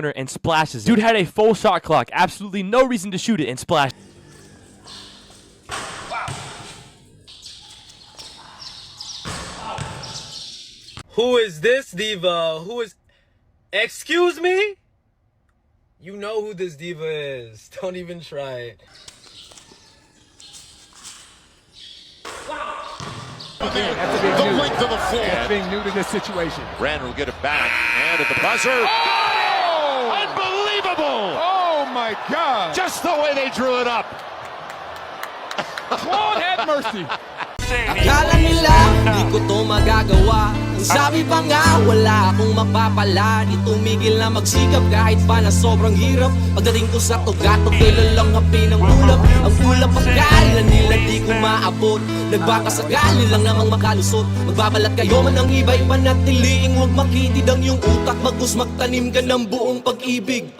and splashes it. Dude had a full shot clock, absolutely no reason to shoot it and splash. Who is this diva? Who is... Excuse me? You know who this diva is. Don't even try it. The length of the floor. Yeah, being new to this situation. Brandon will get it back. And at the buzzer. Oh! Unbelievable! Oh my God! Just the way they drew it up. Lord have mercy. Akala nila, di ko to magagawa. Ang sabi pa nga, wala akong mapapala. Di tumigil na magsikap kahit pa na sobrang hirap. Pagdating ko sa tugato, kailan lang hapi ng ulap. Ang ulap pagkala nila di ko maabot. Nagbakasakali lang namang makalusot. Magbabalat kayo man ang iba'y panatiliing huwag makitid ang iyong utak. Bagkus magtanim ka ng buong pag-ibig.